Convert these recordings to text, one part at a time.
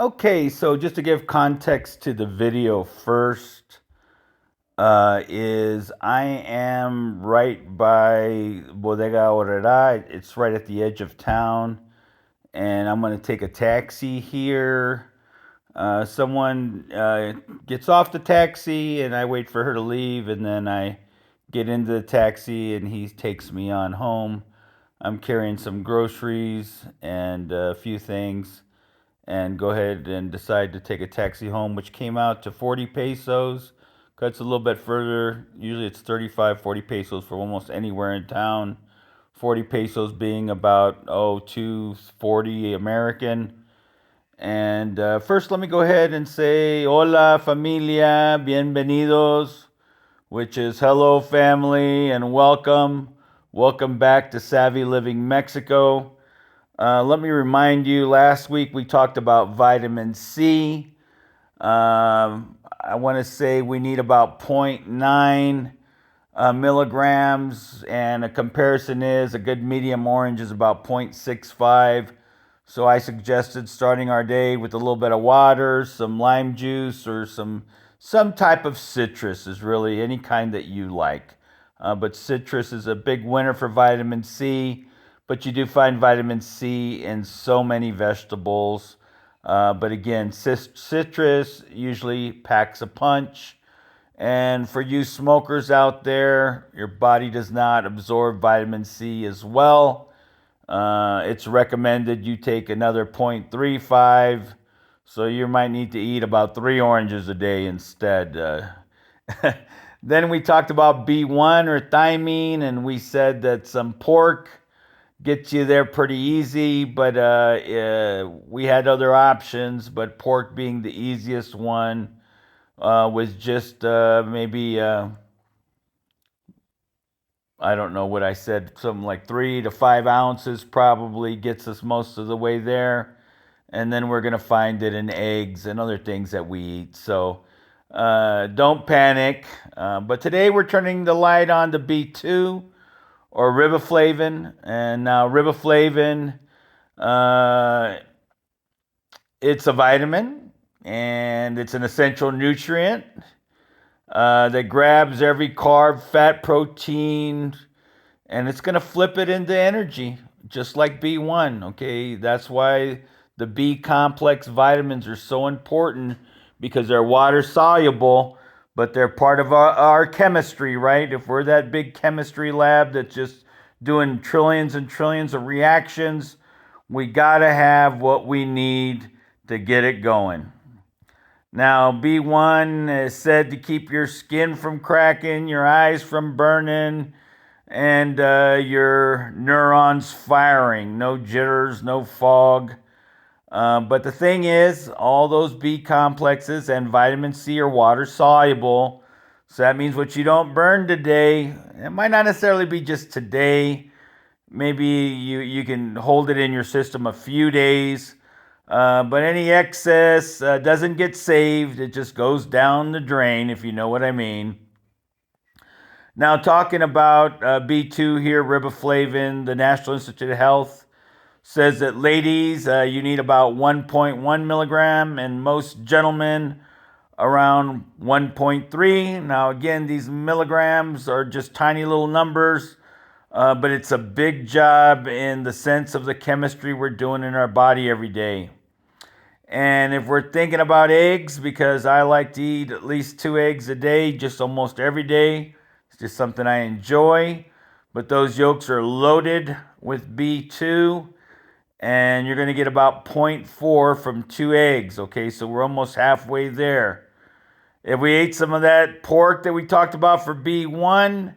Okay, so just to give context to the video first, is I am right by Bodega Aurrera. It's right at the edge of town, and I'm going to take a taxi here. Someone gets off the taxi, and I wait for her to leave, and then I get into the taxi, and he takes me on home. I'm carrying some groceries and a few things and go ahead and decide to take a taxi home, which came out to 40 pesos. Cuts a little bit further. Usually it's 35, 40 pesos for almost anywhere in town. 40 pesos being about, 240 American. And first, let me go ahead and say, hola familia, bienvenidos, which is hello family and welcome. Welcome back to Savvy Living Mexico. Let me remind you, last week we talked about vitamin C. I want to say we need about zero point 0.9 milligrams, and a comparison is a good medium orange is about 0.65. So I suggested starting our day with a little bit of water, some lime juice, or some type of citrus is really any kind that you like. But citrus is a big winner for vitamin C. But you do find vitamin C in so many vegetables. But again, citrus usually packs a punch. And for you smokers out there, your body does not absorb vitamin C as well. It's recommended you take another 0.35. So you might need to eat about 3 oranges a day instead. Then we talked about B1 or thiamine, and we said that some pork gets you there pretty easy, but we had other options, but pork being the easiest one was just maybe, I don't know what I said, something like 3 to 5 ounces probably gets us most of the way there. And then we're going to find it in eggs and other things that we eat. So don't panic. But today we're turning the light on to B2 or riboflavin. And now riboflavin, it's a vitamin and it's an essential nutrient that grabs every carb, fat, protein, and it's going to flip it into energy, just like B1. Okay, that's why the B complex vitamins are so important, because they're water soluble, but they're part of our chemistry, right? If we're that big chemistry lab that's just doing trillions and trillions of reactions, we got to have what we need to get it going. Now, B1 is said to keep your skin from cracking, your eyes from burning, and your neurons firing. No jitters, no fog. But the thing is, all those B complexes and vitamin C are water soluble. So that means what you don't burn today, it might not necessarily be just today. Maybe you can hold it in your system a few days. But any excess doesn't get saved. It just goes down the drain, if you know what I mean. Now, talking about B2 here, riboflavin, the National Institute of Health says that ladies, you need about 1.1 milligram, and most gentlemen around 1.3. Now, again, these milligrams are just tiny little numbers, but it's a big job in the sense of the chemistry we're doing in our body every day. And if we're thinking about eggs, because I like to eat at least 2 eggs a day, just almost every day, it's just something I enjoy. But those yolks are loaded with B2, and you're going to get about 0.4 from 2 eggs. Okay, so we're almost halfway there. If we ate some of that pork that we talked about for B1,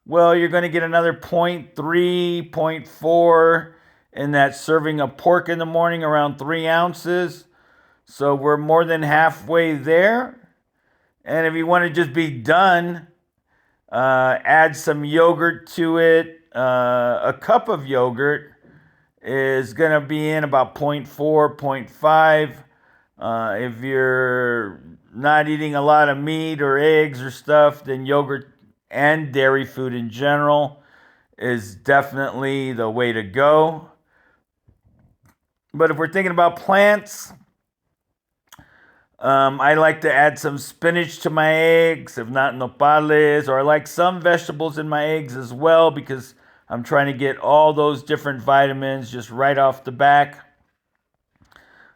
well, you're going to get another 0.3, 0.4 in that serving of pork in the morning, around 3 ounces. So we're more than halfway there. And if you want to just be done, add some yogurt to it. A cup of yogurt is going to be in about 0.4, 0.5. If you're not eating a lot of meat or eggs or stuff, then yogurt and dairy food in general is definitely the way to go. But if we're thinking about plants, I like to add some spinach to my eggs, if not nopales, or I like some vegetables in my eggs as well because I'm trying to get all those different vitamins just right off the back.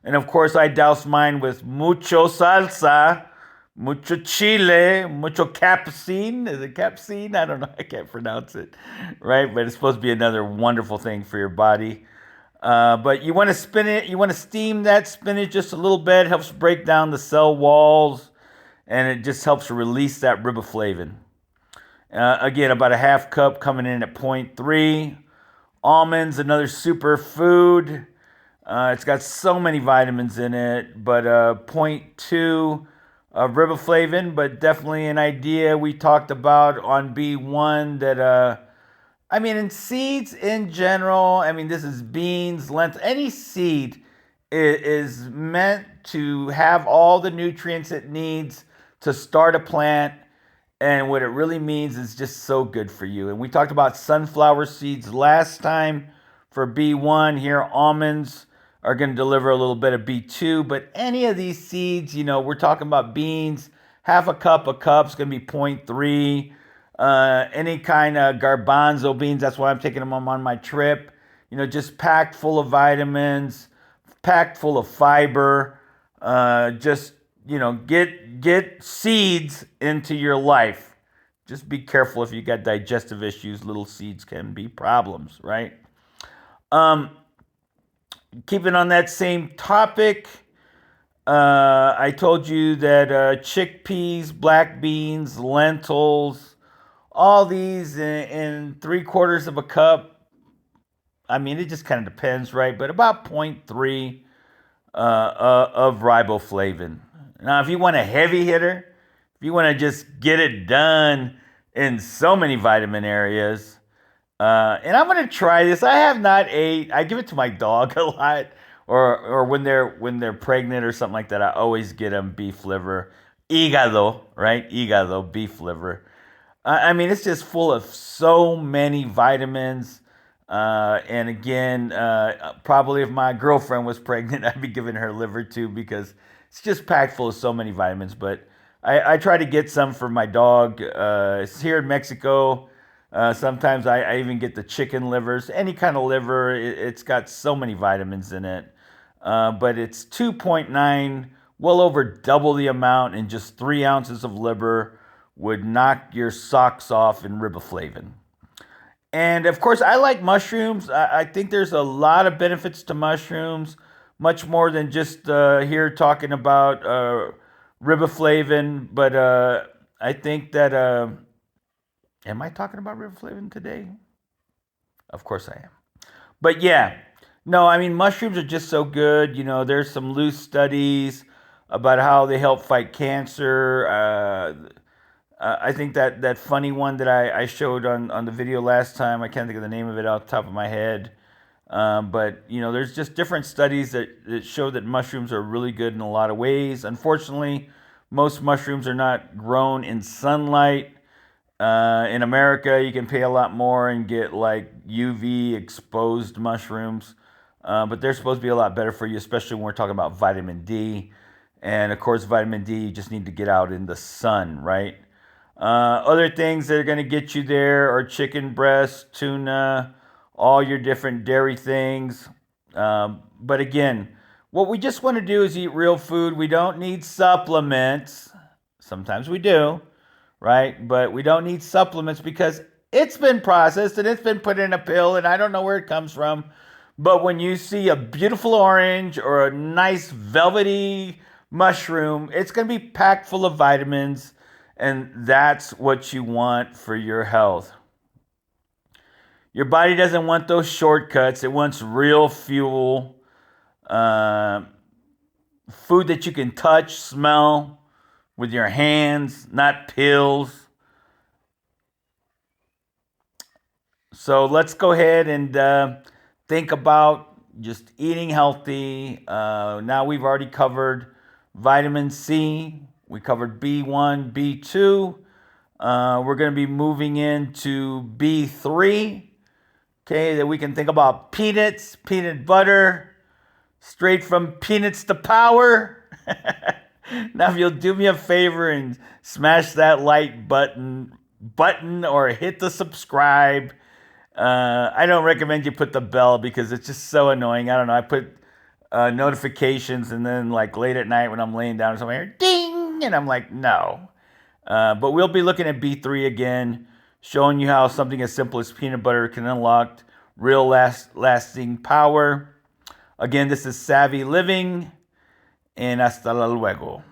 And of course, I douse mine with mucho salsa, mucho chile, mucho capsaicin. Is it capsaicin? I don't know. I can't pronounce it. Right? But it's supposed to be another wonderful thing for your body. But you want to spin it, you want to steam that spinach just a little bit. It helps break down the cell walls and it just helps release that riboflavin. Again, about a half cup coming in at 0.3. Almonds, another super food. It's got so many vitamins in it, but zero point 0.2 of riboflavin, but definitely an idea we talked about on B1 that, I mean, in seeds in general, I mean, this is beans, lentils, any seed is meant to have all the nutrients it needs to start a plant. And what it really means is just so good for you. And we talked about sunflower seeds last time for B1. Here, almonds are going to deliver a little bit of B2. But any of these seeds, we're talking about beans, half a cup is going to be 0.3. Any kind of garbanzo beans, that's why I'm taking them on my trip. Just packed full of vitamins, packed full of fiber. Just get seeds into your life. Just be careful if you got digestive issues. Little seeds can be problems, right? Keeping on that same topic, I told you that chickpeas, black beans, lentils, all these in 3/4 of a cup. I mean, it just kind of depends, right? But about 0.3 of riboflavin. Now, if you want a heavy hitter, if you want to just get it done in so many vitamin areas, and I'm going to try this. I have not ate. I give it to my dog a lot, or when they're pregnant or something like that. I always get them beef liver, hígado, right? Hígado, beef liver. I mean, it's just full of so many vitamins. And again, probably if my girlfriend was pregnant, I'd be giving her liver too because it's just packed full of so many vitamins. But I try to get some for my dog. It's here in Mexico. Sometimes I even get the chicken livers, any kind of liver. It's got so many vitamins in it. But it's 2.9, well over double the amount, and just 3 ounces of liver would knock your socks off in riboflavin. And of course, I like mushrooms. I think there's a lot of benefits to mushrooms, much more than just here talking about riboflavin. But I think that, am I talking about riboflavin today? Of course I am. But yeah, no, I mean, mushrooms are just so good. There's some loose studies about how they help fight cancer. I think that funny one that I showed on the video last time, I can't think of the name of it off the top of my head. But, there's just different studies that show that mushrooms are really good in a lot of ways. Unfortunately, most mushrooms are not grown in sunlight. In America, you can pay a lot more and get like UV exposed mushrooms. But they're supposed to be a lot better for you, especially when we're talking about vitamin D. And of course, vitamin D, you just need to get out in the sun, right? Other things that are going to get you there are chicken breast, tuna, all your different dairy things. But again, what we just want to do is eat real food. We don't need supplements. Sometimes we do, right? But we don't need supplements because it's been processed and it's been put in a pill and I don't know where it comes from. But when you see a beautiful orange or a nice velvety mushroom, it's going to be packed full of vitamins. And that's what you want for your health. Your body doesn't want those shortcuts. It wants real fuel, food that you can touch, smell with your hands, not pills. So let's go ahead and think about just eating healthy. Now we've already covered vitamin C. We covered B1, B2. We're going to be moving into B3. Okay, that we can think about peanut butter, straight from peanuts to power. Now, if you'll do me a favor and smash that like button or hit the subscribe. I don't recommend you put the bell because it's just so annoying. I don't know. I put notifications and then like late at night when I'm laying down or something, I hear ding, and I'm like, no. But we'll be looking at B3 again, showing you how something as simple as peanut butter can unlock real lasting power. Again, this is Savvy Living, and hasta luego.